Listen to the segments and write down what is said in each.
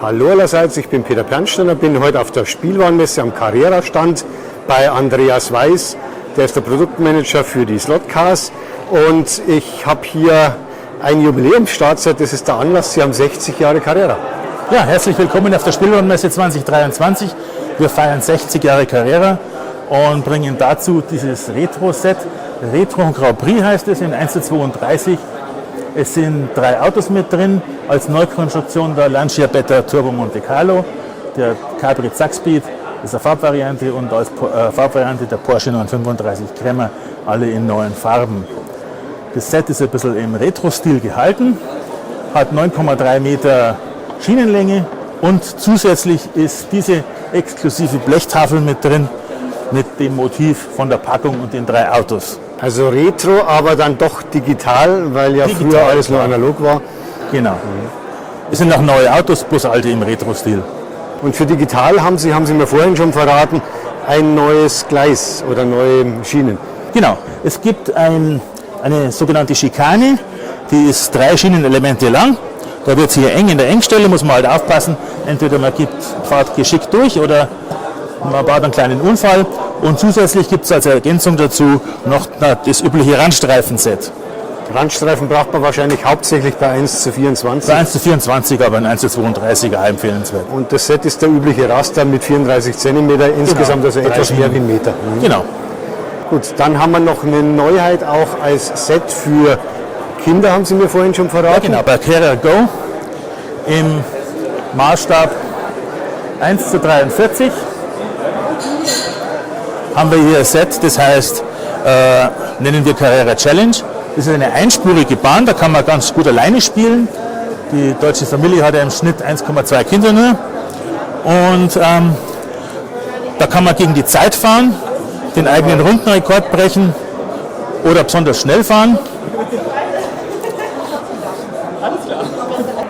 Hallo allerseits, ich bin Peter Pernsteiner, bin heute auf der Spielwarenmesse am Carrera-Stand bei Andreas Weiß, der ist der Produktmanager für die Slotcars und ich habe hier ein Jubiläumsstartset, das ist der Anlass, Sie haben 60 Jahre Carrera. Ja, herzlich willkommen auf der Spielwarenmesse 2023. Wir feiern 60 Jahre Carrera und bringen dazu dieses Retro-Set. Retro Grand Prix heißt es in 1:32. Es sind 3 Autos mit drin, als Neukonstruktion der Lancia Beta Turbo Monte Carlo, der Capri Zackspeed, das ist eine Farbvariante, und als Farbvariante der Porsche 935 Crema, alle in neuen Farben. Das Set ist ein bisschen im Retro-Stil gehalten, hat 9,3 Meter Schienenlänge und zusätzlich ist diese exklusive Blechtafel mit drin, mit dem Motiv von der Packung und den 3 Autos. Also Retro, aber dann doch digital, weil ja Digital, früher alles nur analog war. Genau. Es sind auch neue Autos, plus alte im Retro-Stil. Und für digital haben Sie mir vorhin schon verraten, ein neues Gleis oder neue Schienen. Genau. Es gibt eine sogenannte Schikane, die ist 3 Schienenelemente lang. Da wird es hier eng in der Engstelle, muss man halt aufpassen. Entweder man fährt geschickt durch oder man baut einen kleinen Unfall. Und zusätzlich gibt es als Ergänzung dazu noch das übliche Randstreifen-Set. Randstreifen braucht man wahrscheinlich hauptsächlich bei 1:24. Bei 1:24, aber ein 1:32er empfehlenswert. Und das Set ist der übliche Raster mit 34 cm, insgesamt also etwas mehr wie einen Meter. Genau. Gut, dann haben wir noch eine Neuheit auch als Set für Kinder, haben Sie mir vorhin schon verraten. Ja, genau, bei Carrera Go im Maßstab 1:43 haben wir hier ein Set, das heißt, nennen wir Carrera Challenge. Das ist eine einspurige Bahn, da kann man ganz gut alleine spielen. Die deutsche Familie hat ja im Schnitt 1,2 Kinder nur. Und da kann man gegen die Zeit fahren, den eigenen Rundenrekord brechen oder besonders schnell fahren.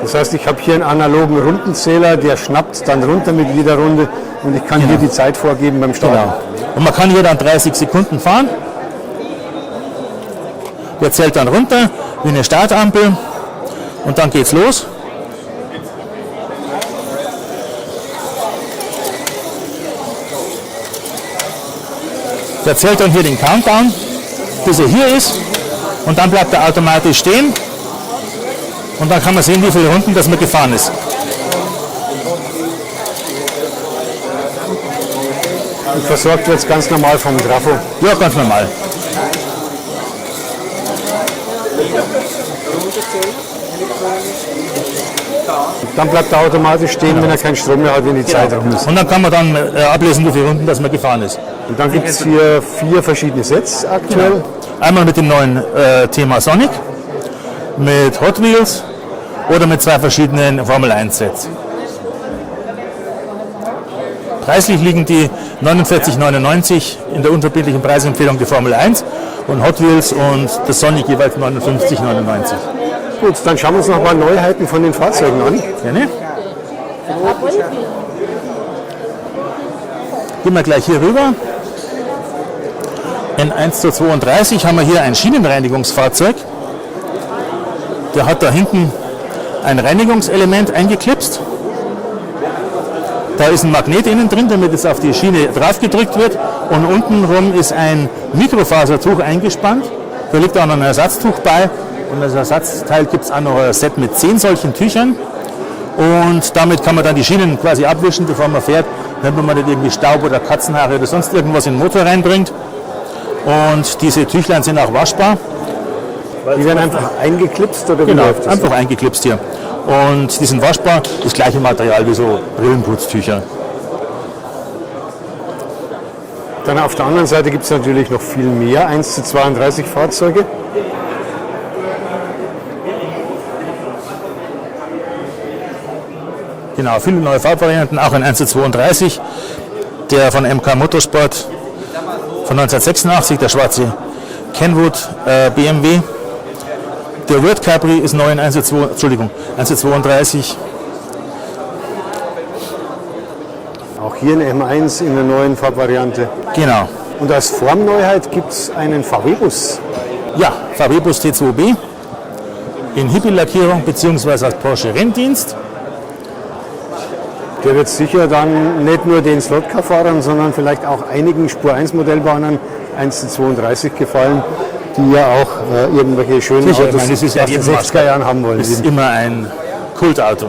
Das heißt, ich habe hier einen analogen Rundenzähler, der schnappt dann runter mit jeder Runde und ich kann hier die Zeit vorgeben beim Start. Genau. Und man kann hier dann 30 Sekunden fahren. Der zählt dann runter wie eine Startampel und dann geht's los. Der zählt dann hier den Countdown, bis er hier ist, und dann bleibt er automatisch stehen und dann kann man sehen, wie viele Runden das man gefahren ist. Und versorgt wird es ganz normal vom Trafo. Ja, ganz normal. Dann bleibt er automatisch stehen, wenn er keinen Strom mehr hat, wenn die Zeit rum ist. Und dann kann man dann ablesen, wie viele Runden das man gefahren ist. Und dann gibt es hier 4 verschiedene Sets aktuell. Genau. Einmal mit dem neuen Thema Sonic, mit Hot Wheels oder mit 2 verschiedenen Formel 1 Sets. Preislich liegen die 49,99 in der unverbindlichen Preisempfehlung die Formel 1 und Hot Wheels und das Sonic jeweils 59,99. Gut, dann schauen wir uns noch ein paar Neuheiten von den Fahrzeugen an. Gerne. Gehen wir gleich hier rüber. In 1:32 haben wir hier ein Schienenreinigungsfahrzeug. Der hat da hinten ein Reinigungselement eingeklipst. Da ist ein Magnet innen drin, damit es auf die Schiene drauf gedrückt wird. Und untenrum ist ein Mikrofasertuch eingespannt. Da liegt auch noch ein Ersatztuch bei. Und als Ersatzteil gibt es auch noch ein Set mit 10 solchen Tüchern. Und damit kann man dann die Schienen quasi abwischen, bevor man fährt, damit man nicht irgendwie Staub oder Katzenhaare oder sonst irgendwas in den Motor reinbringt. Und diese Tüchlein sind auch waschbar. Die werden einfach eingeklipst oder wie Genau, läuft das? einfach eingeklipst hier. Und die sind waschbar, das gleiche Material wie so Brillenputztücher. Dann auf der anderen Seite gibt es natürlich noch viel mehr 1:32 Fahrzeuge. Genau, viele neue Farbvarianten, auch ein 1:32. Der von MK Motorsport von 1986, der schwarze Kenwood BMW. Der Red Capri ist neu in 1:32. Auch hier ein M1 in der neuen Farbvariante. Genau. Und als Formneuheit gibt es einen VW-Bus. Ja, VW-Bus T2B in Hippie-Lackierung bzw. als Porsche Renndienst. Der wird sicher dann nicht nur den Slotcar-Fahrern, sondern vielleicht auch einigen Spur-1-Modellbahnern 1:32 gefallen, die ja auch irgendwelche schönen Sicher, Autos das ist ja aus den 60er Jahren haben wollen. Das ist immer ein Kultauto.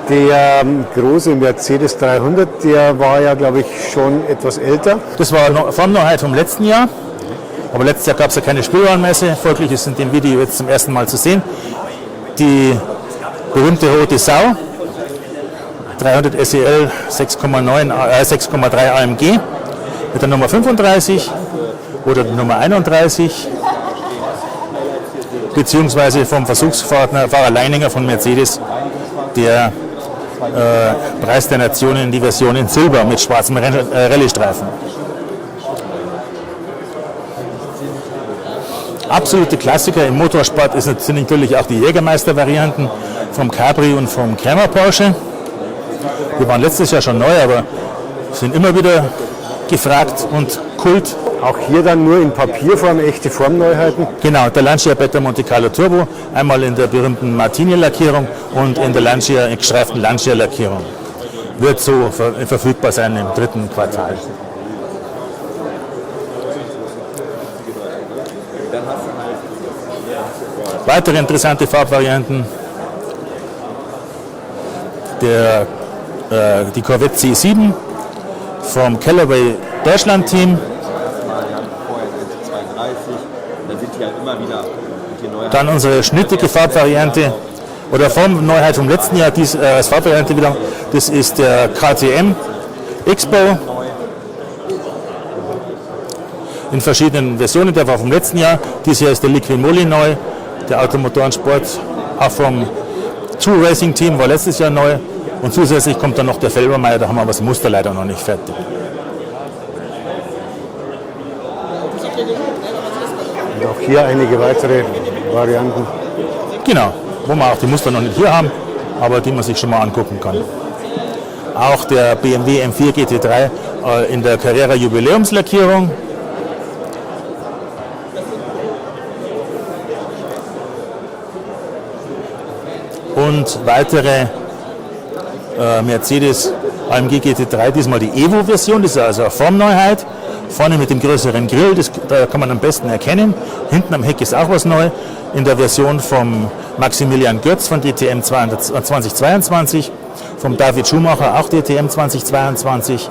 Der große Mercedes 300, der war ja, glaube ich, schon etwas älter. Das war eine Formneuheit vom letzten Jahr. Aber letztes Jahr gab es ja keine Spielwarenmesse. Folglich ist in dem Video jetzt zum ersten Mal zu sehen. Die berühmte rote Sau, 300 SEL 6,3 AMG mit der Nummer 35 oder der Nummer 31, beziehungsweise vom Versuchsfahrer Leininger von Mercedes, der Preis der Nationen, die Version in Silber mit schwarzem Rallye-Streifen. Absolute Klassiker im Motorsport sind natürlich auch die Jägermeister-Varianten vom Capri und vom Krämer Porsche. Die waren letztes Jahr schon neu, aber sind immer wieder gefragt und Kult. Auch hier dann nur in Papierform, echte Formneuheiten. Genau, der Lancia Beta Monte Carlo Turbo, einmal in der berühmten Martini-Lackierung und in der gestreiften Lancia-Lackierung. Wird so verfügbar sein im 3. Quartal. Weitere interessante Farbvarianten. Die Corvette C7 vom Callaway Deutschland Team. Dann unsere schnittige Farbvariante oder Formneuheit vom letzten Jahr, als Farbvariante wieder, das ist der KTM Expo in verschiedenen Versionen, der war vom letzten Jahr. Dieses Jahr ist der Liquimoli neu, der Automotorensport auch vom True Racing Team war letztes Jahr neu und zusätzlich kommt dann noch der Felbermeier, da haben wir aber das Muster leider noch nicht fertig. Und auch hier einige weitere Varianten. Genau, wo wir auch die Muster noch nicht hier haben, aber die man sich schon mal angucken kann. Auch der BMW M4 GT3 in der Carrera Jubiläumslackierung. Und weitere Mercedes AMG GT3, diesmal die Evo-Version, das ist also eine Formneuheit. Vorne mit dem größeren Grill, da kann man am besten erkennen. Hinten am Heck ist auch was neu, in der Version vom Maximilian Götz von DTM 2022, vom David Schumacher auch DTM 2022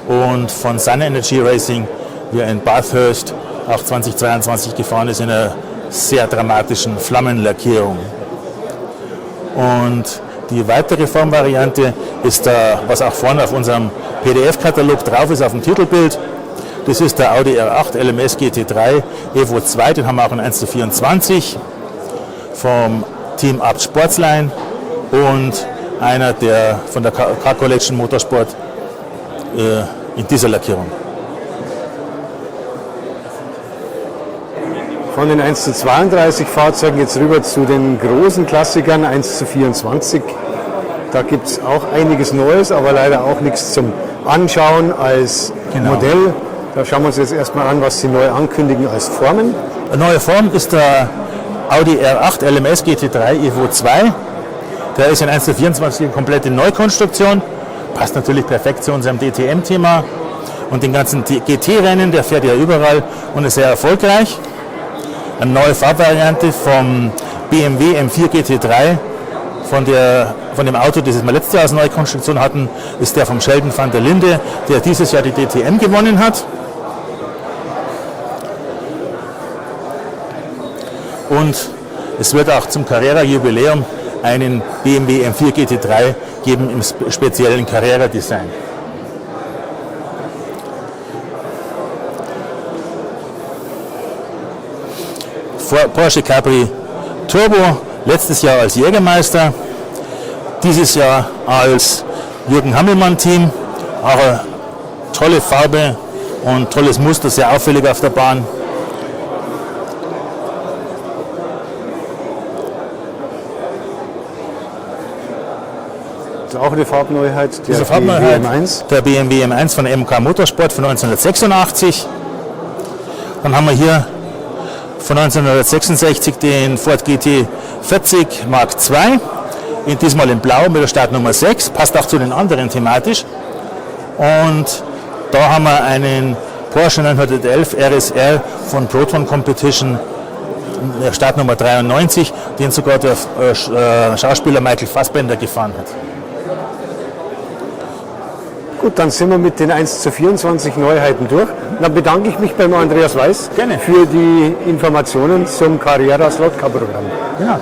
und von Sun Energy Racing, wie er in Bathurst auch 2022 gefahren ist, in einer sehr dramatischen Flammenlackierung. Und die weitere Formvariante ist da, was auch vorne auf unserem PDF-Katalog drauf ist, auf dem Titelbild. Das ist der Audi R8 LMS GT3 Evo 2, den haben wir auch in 1:24 vom Team Abt Sportsline und einer der von der Car Collection Motorsport in dieser Lackierung. Von den 1:32 Fahrzeugen jetzt rüber zu den großen Klassikern 1:24. Da gibt es auch einiges Neues, aber leider auch nichts zum Anschauen als Modell. Da schauen wir uns jetzt erstmal an, was sie neu ankündigen als Formen. Eine neue Form ist der Audi R8 LMS GT3 Evo 2. Der ist in 1:24 komplett in Neukonstruktion. Passt natürlich perfekt zu unserem DTM-Thema und den ganzen GT-Rennen, der fährt ja überall und ist sehr erfolgreich. Eine neue Farbvariante vom BMW M4 GT3, von dem Auto, das wir letztes Jahr als Neukonstruktion hatten, ist der vom Sheldon van der Linde, der dieses Jahr die DTM gewonnen hat. Und es wird auch zum Carrera-Jubiläum einen BMW M4 GT3 geben im speziellen Carrera-Design. Porsche Capri Turbo, letztes Jahr als Jägermeister, dieses Jahr als Jürgen Hammelmann-Team. Auch eine tolle Farbe und tolles Muster, sehr auffällig auf der Bahn. Das ist auch eine Farbneuheit, Diese Farbneuheit, der BMW M1 von MK Motorsport von 1986. Dann haben wir hier von 1966 den Ford GT40 Mark II diesmal in Blau mit der Startnummer 6, passt auch zu den anderen thematisch. Und da haben wir einen Porsche 911 RSR von Proton Competition, der Startnummer 93, den sogar der Schauspieler Michael Fassbender gefahren hat. Gut, dann sind wir mit den 1:24 Neuheiten durch. Dann bedanke ich mich beim Andreas Weiß Gerne. für die Informationen zum Carrera Slot Car Programm. Genau.